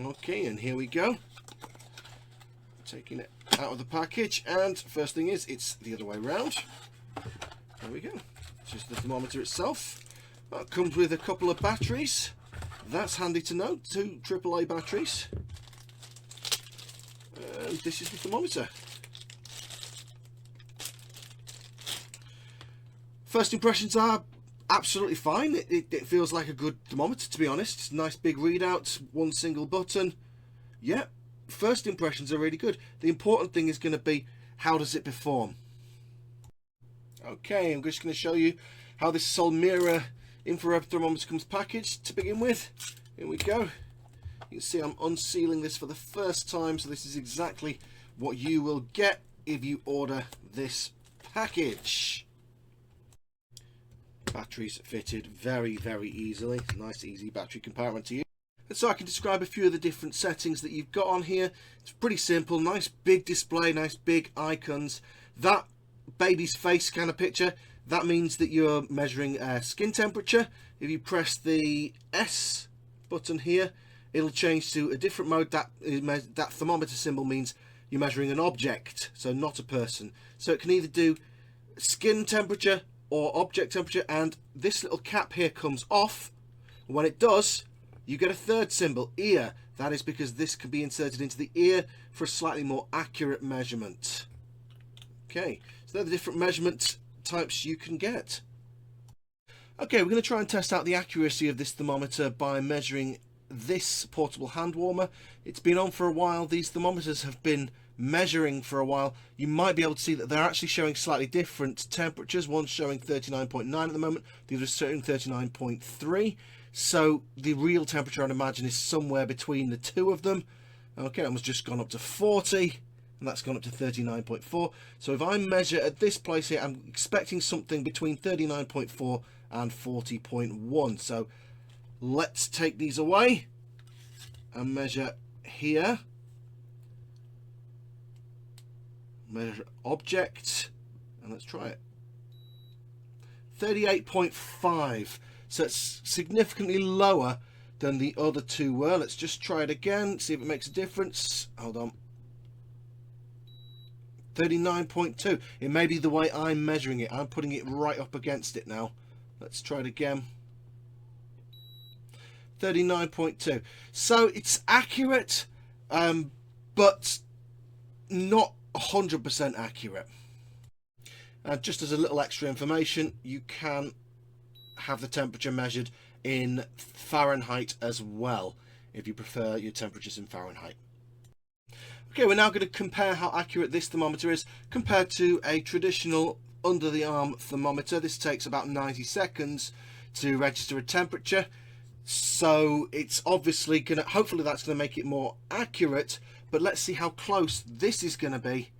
Okay, and here we go. Taking it out of the package, and first thing is, it's the other way around. There we go. Just the thermometer itself. That comes with a couple of batteries. That's handy to know. 2 AAA batteries. And this is the thermometer. First impressions are absolutely fine. It feels like a good thermometer, to be honest. It's a nice big readout, one single button. Yeah, first impressions are really good. The important thing is going to be, how does it perform? Okay, I'm just going to show you how this SOLMIRA infrared thermometer comes packaged to begin with. Here we go. You can see I'm unsealing this for the first time, so this is exactly what you will get if you order this package. Batteries fitted very, very easily. Nice, easy battery compartment to use. And so I can describe a few of the different settings that you've got on here. It's pretty simple. Nice big display, nice big icons. That baby's face kind of picture, that means that you're measuring skin temperature. If you press the S button here, it'll change to a different mode. That thermometer symbol means you're measuring an object, so not a person. So it can either do skin temperature or object temperature, and this little cap here comes off. When it does, you get a third symbol, ear. That is because this can be inserted into the ear for a slightly more accurate measurement. Okay, so they're the different measurement types you can get. Okay, we're going to try and test out the accuracy of this thermometer by measuring this portable hand warmer. It's been on for a while. These thermometers have been measuring for a while. You might be able to see that they're actually showing slightly different temperatures. One's showing 39.9 at the moment, the other's showing 39.3. So the real temperature, I'd imagine, is somewhere between the two of them. Okay, that one's just gone up to 40. And that's gone up to 39.4. So if I measure at this place here, I'm expecting something between 39.4 and 40.1. So let's take these away and measure here. Measure object, and let's try it. 38.5. So it's significantly lower than the other two were. Let's just try it again, see if it makes a difference. Hold on. 39.2. It may be the way I'm measuring it. I'm putting it right up against it now. Let's try it again. 39.2. So it's accurate, but not 100% accurate. And just as a little extra information, you can have the temperature measured in Fahrenheit as well, if you prefer your temperatures in Fahrenheit. Okay, we're now going to compare how accurate this thermometer is compared to a traditional under-the-arm thermometer. This takes about 90 seconds to register a temperature, so it's obviously going to, hopefully that's going to make it more accurate, but let's see how close this is going to be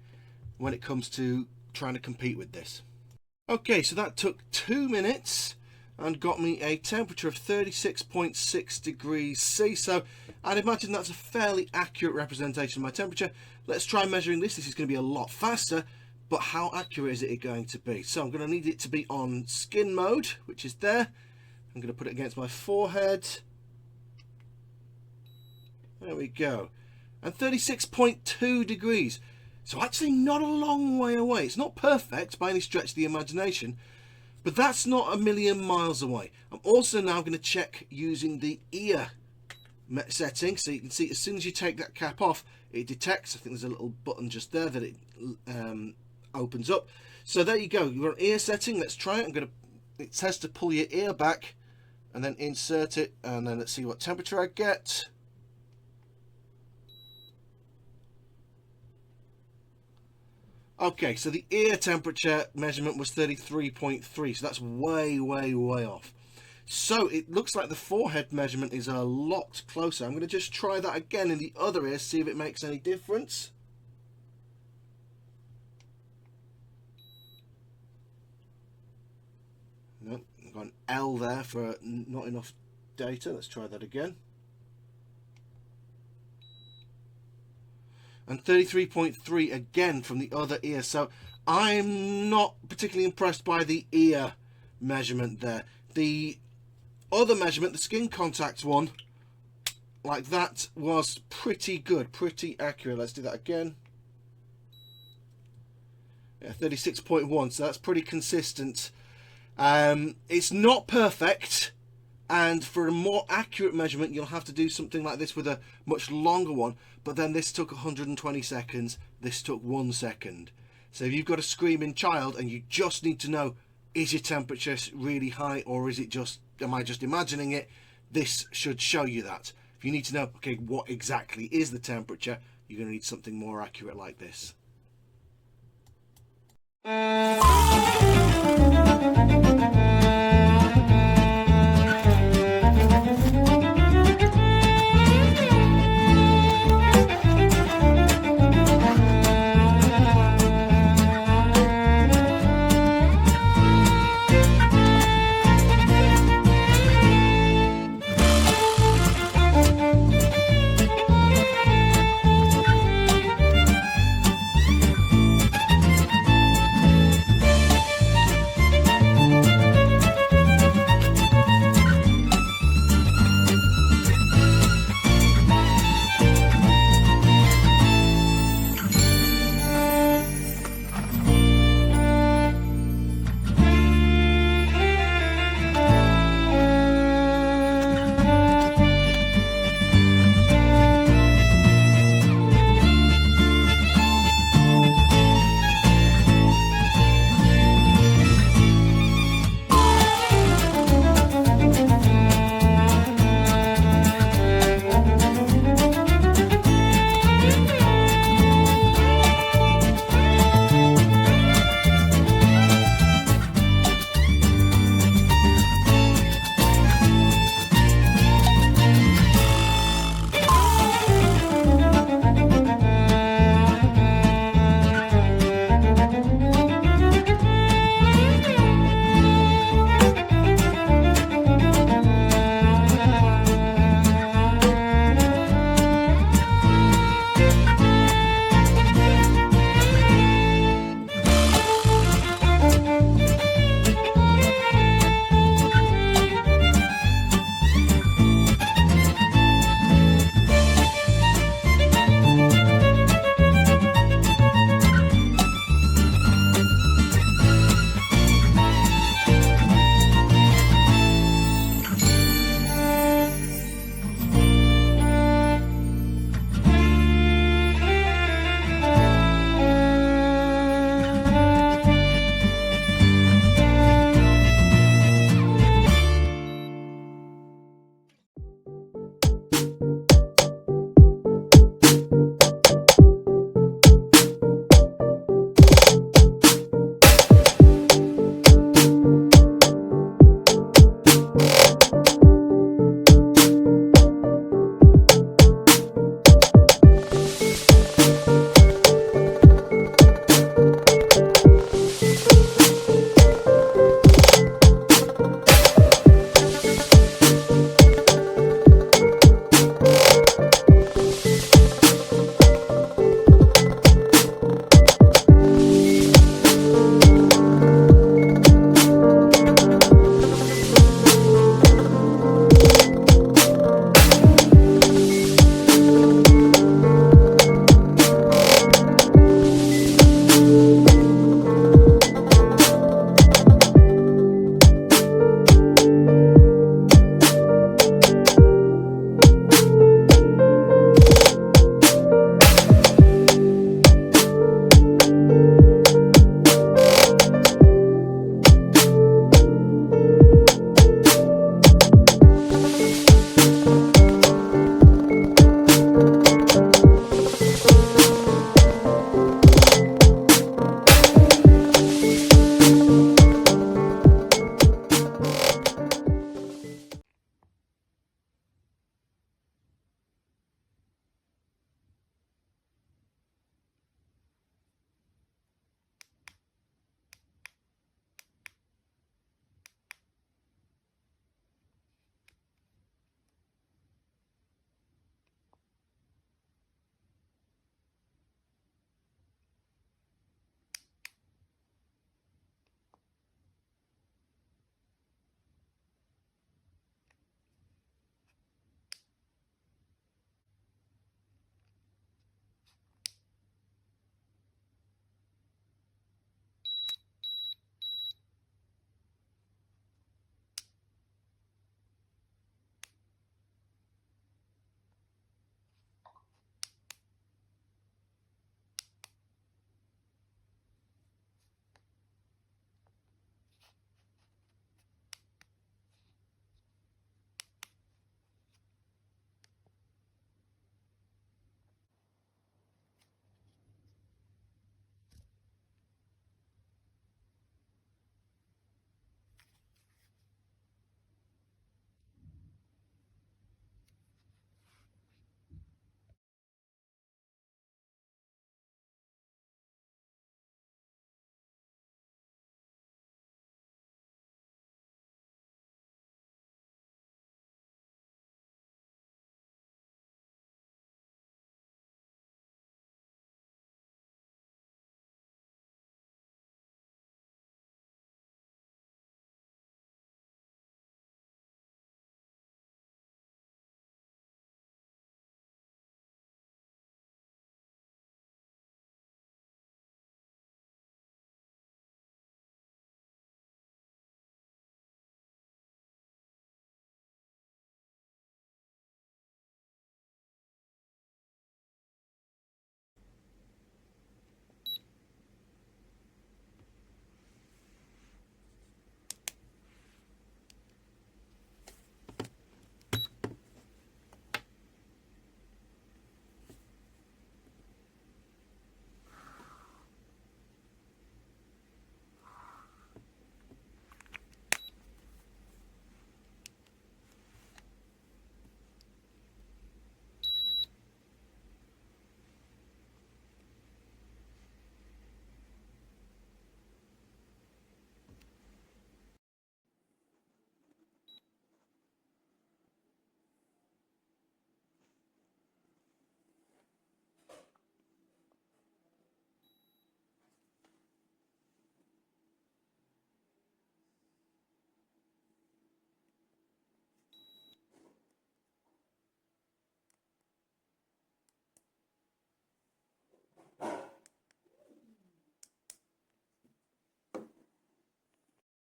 when it comes to trying to compete with this. Okay, so that took 2 minutes and got me a temperature of 36.6 degrees C. So I'd imagine that's a fairly accurate representation of my temperature. Let's try measuring this. This is going to be a lot faster, but how accurate is it going to be? So I'm going to need it to be on skin mode, which is there. I'm going to put it against my forehead. There we go. And 36.2 degrees. So actually not a long way away. It's not perfect by any stretch of the imagination, but that's not a million miles away. I'm also now going to check using the ear setting. So you can see as soon as you take that cap off, it detects. I think there's a little button just there that it opens up. So there you go. You've got an ear setting. Let's try it. It says to pull your ear back and then insert it. And then let's see what temperature I get. Okay, so the ear temperature measurement was 33.3, so that's way, way, way off. So it looks like the forehead measurement is a lot closer. I'm going to just try that again in the other ear, see if it makes any difference. No, I've got an L there for not enough data. Let's try that again. And 33.3 again from the other ear. So I'm not particularly impressed by the ear measurement there. The other measurement, the skin contact one, like that was pretty good, pretty accurate. Let's do that again. Yeah, 36.1, so that's pretty consistent. It's not perfect, and for a more accurate measurement you'll have to do something like this with a much longer one, but then this took 120 seconds, this took 1 second. So if you've got a screaming child and you just need to know, is your temperature really high, or is it just, am I just imagining it, this should show you that. If you need to know, okay, what exactly is the temperature, you're going to need something more accurate like this.